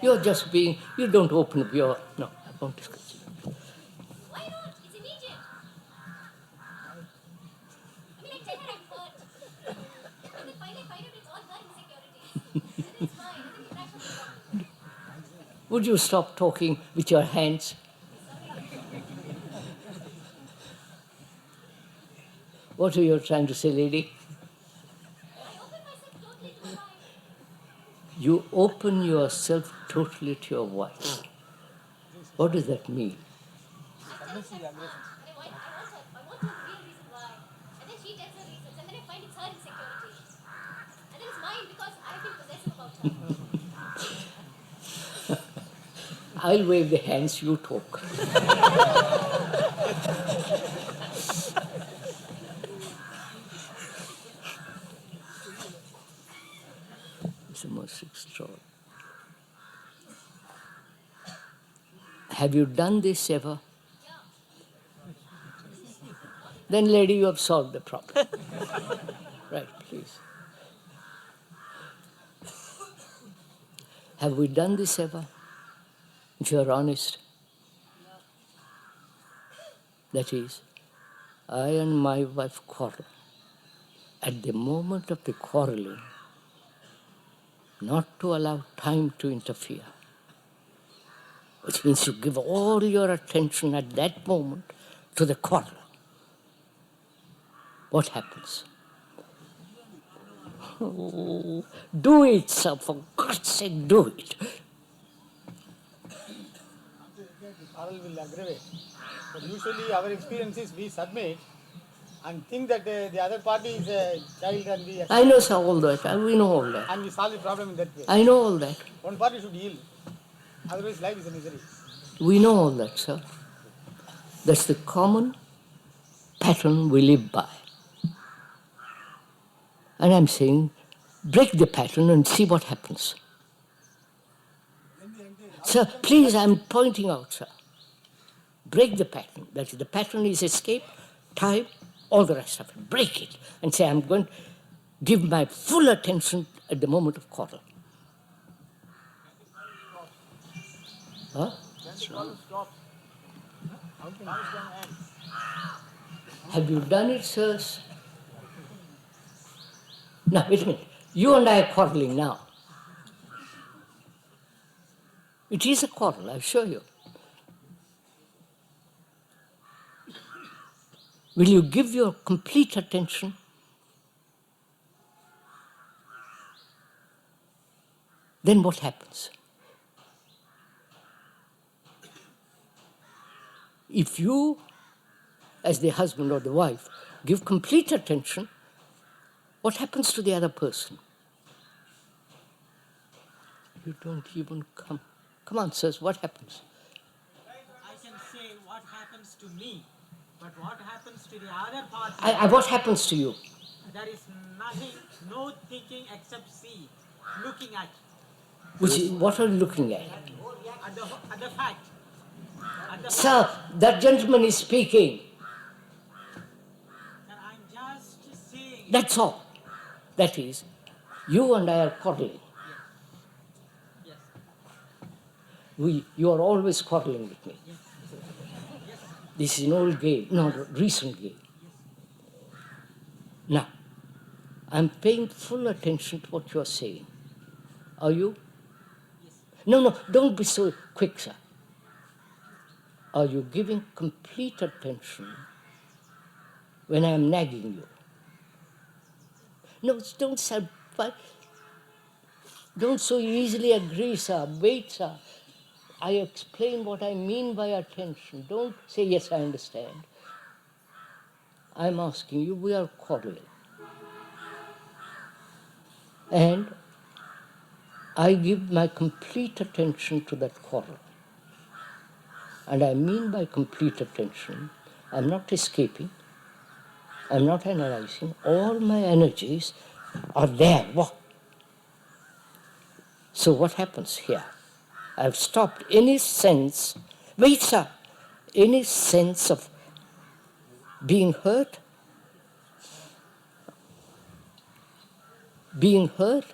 You're just being, you don't open up your, no, I won't discuss it. Why not? It's immediate. I mean, I tell her I'm hurt. And then finally I find out it's all her insecurities. And it's fine. I think we crash on the problem. Would you stop talking with your hands? What are you trying to say, lady? You open myself totally to your wife. What does that mean? I want to reveal reason why. And then she tells her reasons. And then I find it's her insecurity. And then it's mine because I've been possessive about her. I'll wave the hands, you talk. It's the most extraordinary. Have you done this ever? Then, lady, you have solved the problem. Right, please. Have we done this ever? If you are honest. That is, I and my wife quarrel. At the moment of the quarreling, not to allow time to interfere, which means you give all your attention at that moment to the quarrel. What happens? Oh, do it, sir, for God's sake, do it. Quarrel will aggravate. But usually our experience is we submit and think that the other party is a child and we accept. I know, sir, all that. We know all that. And we solve the problem in that way. I know all that. One party should yield. Otherwise life is a misery. We know all that, sir. That's the common pattern we live by. And I'm saying, break the pattern and see what happens. Sir, please, I'm pointing out, sir. Break the pattern. That is, the pattern is escape, time, all the rest of it. Break it and say, I'm going to give my full attention at the moment of quarrel. Huh? Stop. How can end? Have you done it, sirs? Now, wait a minute. You and I are quarreling now. It is a quarrel, I assure you. Will you give your complete attention? Then what happens? if you, as the husband or the wife, give complete attention, what happens to the other person? You don't even come. Come on, sirs, what happens? I can say what happens to me, but what happens to the other party? What happens to you? There is nothing, no thinking except see, looking at. What are you looking at? At the fact. Sir, that gentleman is speaking. And I'm just saying. That's all. That is, you and I are quarreling. Yes. You are always quarreling with me. Yes. This is an old game, not a recent game. Yes. Now, I'm paying full attention to what you are saying. Are you? Yes. No, don't be so quick, sir. Are you giving complete attention when I am nagging you? No, don't so easily agree, sir. Wait, sir. I explain what I mean by attention. Don't say, yes, I understand. I'm asking you, we are quarreling. And I give my complete attention to that quarrel. And I mean by complete attention, I'm not escaping, I'm not analyzing. All my energies are there. So what happens here? I've stopped any sense, wait, sir, any sense of being hurt? Being hurt?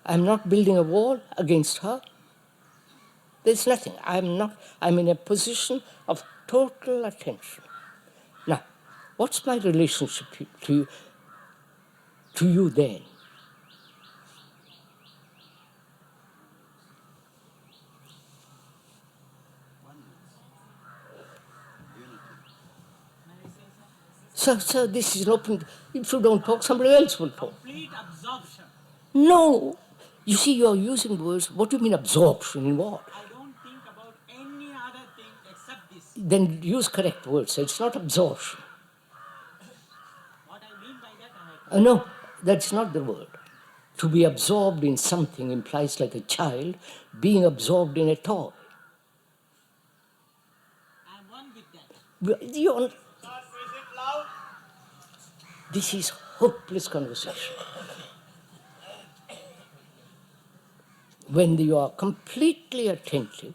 I'm not building a wall against her. There's nothing. I'm in a position of total attention. Now, what's my relationship to you then? Sir, this is an open. If you don't talk, somebody else will talk. Complete absorption. No. You see, you're using words. What do you mean absorption in what? I don't think about any other thing except this. Then use correct words. It's not absorption. What I mean by that, No, that's not the word. To be absorbed in something implies, like a child, being absorbed in a toy. I'm one with that. You're, this is hopeless conversation. When you are completely attentive,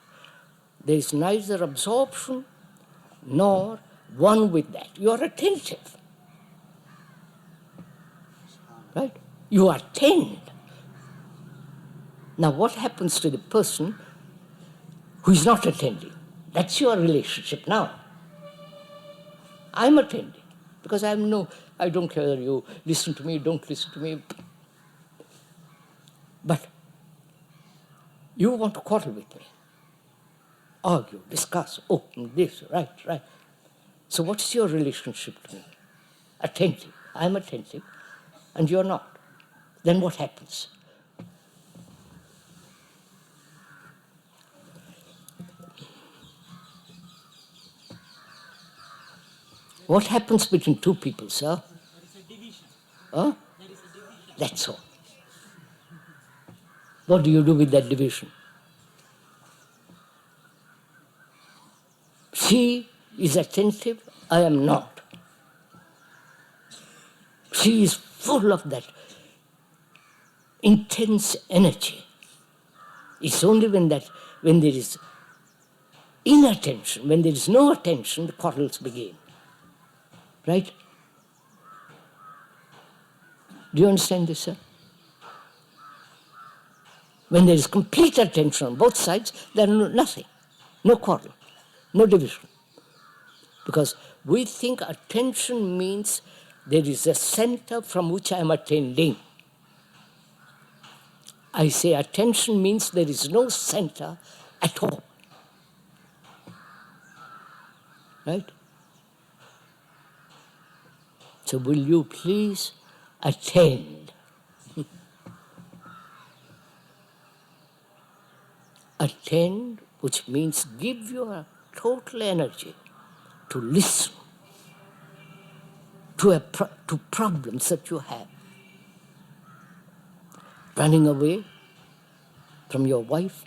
there is neither absorption nor one with that. You are attentive. Right? You attend. Now, what happens to the person who is not attending? That's your relationship now. I'm attending because I don't care whether you listen to me, don't listen to me. But you want to quarrel with me, argue, discuss, this, right. So what's your relationship to me? Attentive. I'm attentive, and you're not. Then what happens? What happens between two people, sir? There is a division. Huh? There is a division. That's all. What do you do with that division? She is attentive, I am not. She is full of that intense energy. It's only when there is inattention, when there is no attention, the quarrels begin. Right? Do you understand this, sir? When there is complete attention on both sides, there is nothing. No quarrel, no division. Because we think attention means there is a center from which I am attending. I say attention means there is no center at all. Right? So will you please attend? Attend which means give your total energy to listen to problems that you have. Running away from your wife,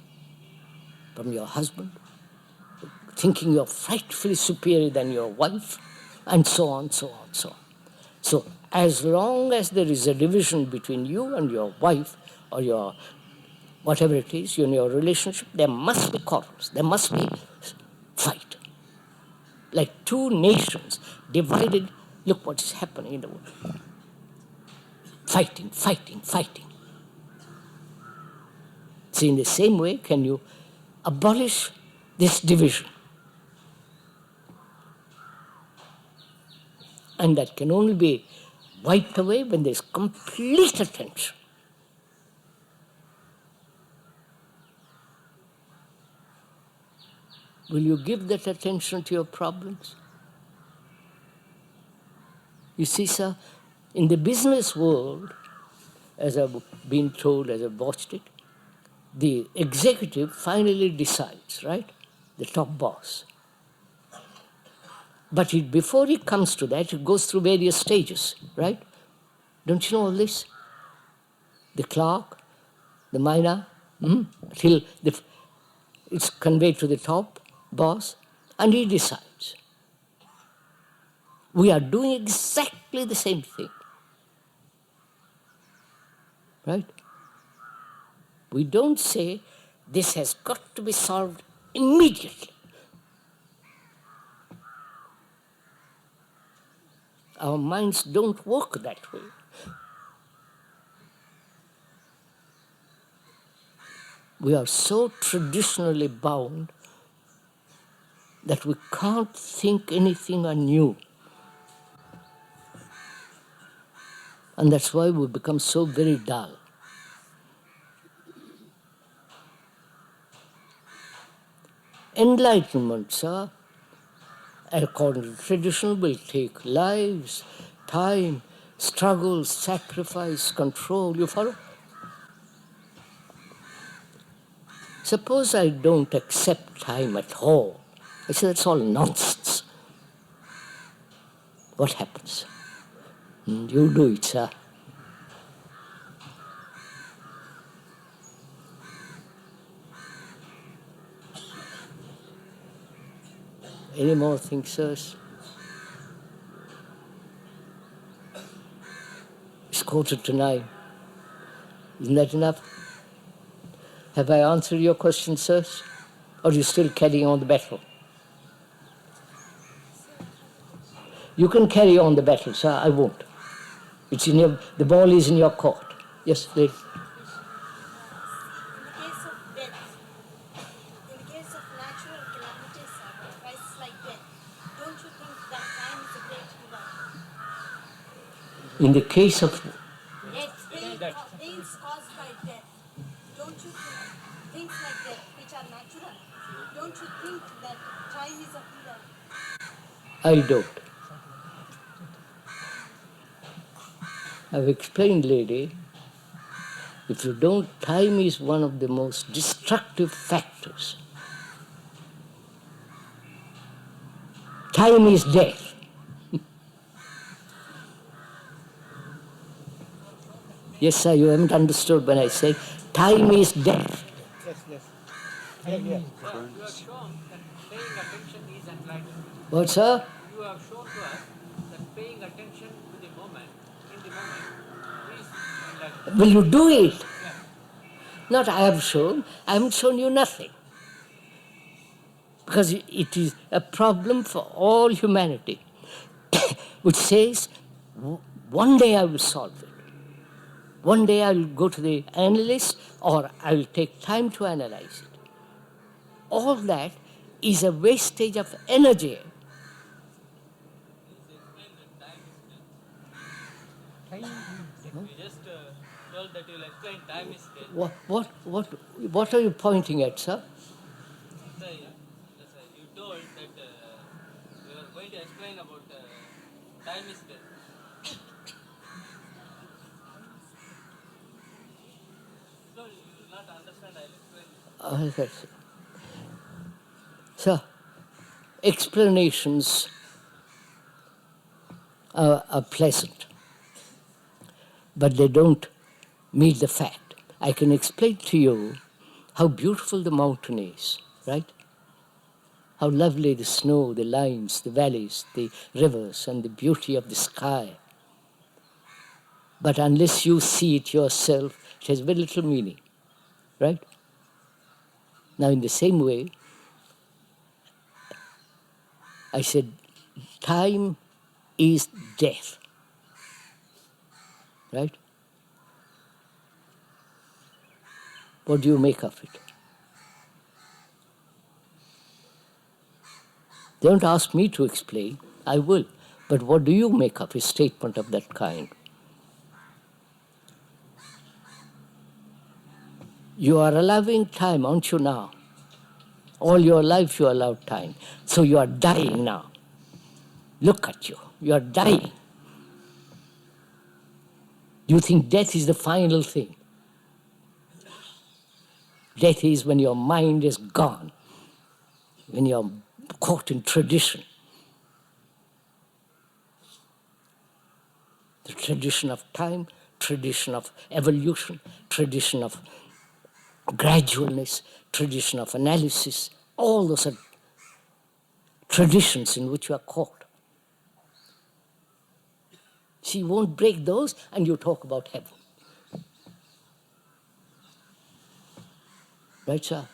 from your husband, thinking you're frightfully superior than your wife, and so on, so on, so on. So as long as there is a division between you and your wife or your whatever it is, in your relationship, there must be quarrels, there must be fight. Like two nations divided, look what is happening in the world. Fighting, fighting, fighting. So in the same way, can you abolish this division? And that can only be wiped away when there's complete attention. Will you give that attention to your problems? You see, sir, in the business world, as I've been told, as I've watched it, the executive finally decides, right? The top boss. But before he comes to that, it goes through various stages, right? Don't you know all this? The clerk, the miner, till it's conveyed to the top boss, and he decides. We are doing exactly the same thing, right? We don't say this has got to be solved immediately. Our minds don't work that way. We are so traditionally bound that we can't think anything anew. And that's why we become so very dull. Enlightenment, sir, according to tradition, will take lives, time, struggle, sacrifice, control. You follow? Suppose I don't accept time at all. I say that's all nonsense. What happens? You do it, sir. Any more things, sirs? It's 9:15. Isn't that enough? Have I answered your question, sirs? Or are you still carrying on the battle? You can carry on the battle, sir. I won't. It's in your, the ball is in your court. Yes, please. In the case of natural calamities, crises like death, don't you think that time is a great healer? In the case of Things caused by death, don't you think things like death, which are natural, don't you think that time is a healer? I don't. I've explained, lady, if you don't, time is one of the most destructive factors. Time is death. Yes, sir, you haven't understood when I say time is death. Yes, yes. Sir, you have shown that paying attention is enlightenment. What, sir? You have shown to us that paying attention to the moment, in the moment, is enlightenment. Will you do it? Yeah. Not I have shown. I haven't shown you nothing. Because it is a problem for all humanity, which says, one day I will solve it. One day I will go to the analyst, or I will take time to analyze it. All that is a wastage of energy. You just told that you'll explain time is death. What are you pointing at, sir? Sir, you told that you are going to explain about time is death. So you will not understand, I'll explain. Yes. So, explanations are pleasant, but they don't meet the fact. I can explain to you how beautiful the mountain is, right? How lovely the snow, the lines, the valleys, the rivers, and the beauty of the sky. But unless you see it yourself, it has very little meaning, right? Now, in the same way, I said, time is death, right? What do you make of it? Don't ask me to explain, I will. But what do you make of a statement of that kind? You are allowing time, aren't you now? All your life you allowed time. So you are dying now. Look at you. You are dying. You think death is the final thing. Death is when your mind is gone, when you're caught in tradition. The tradition of time, tradition of evolution, tradition of gradualness, tradition of analysis, all those are traditions in which you are caught. See, you won't break those and you talk about heaven. Right, sir?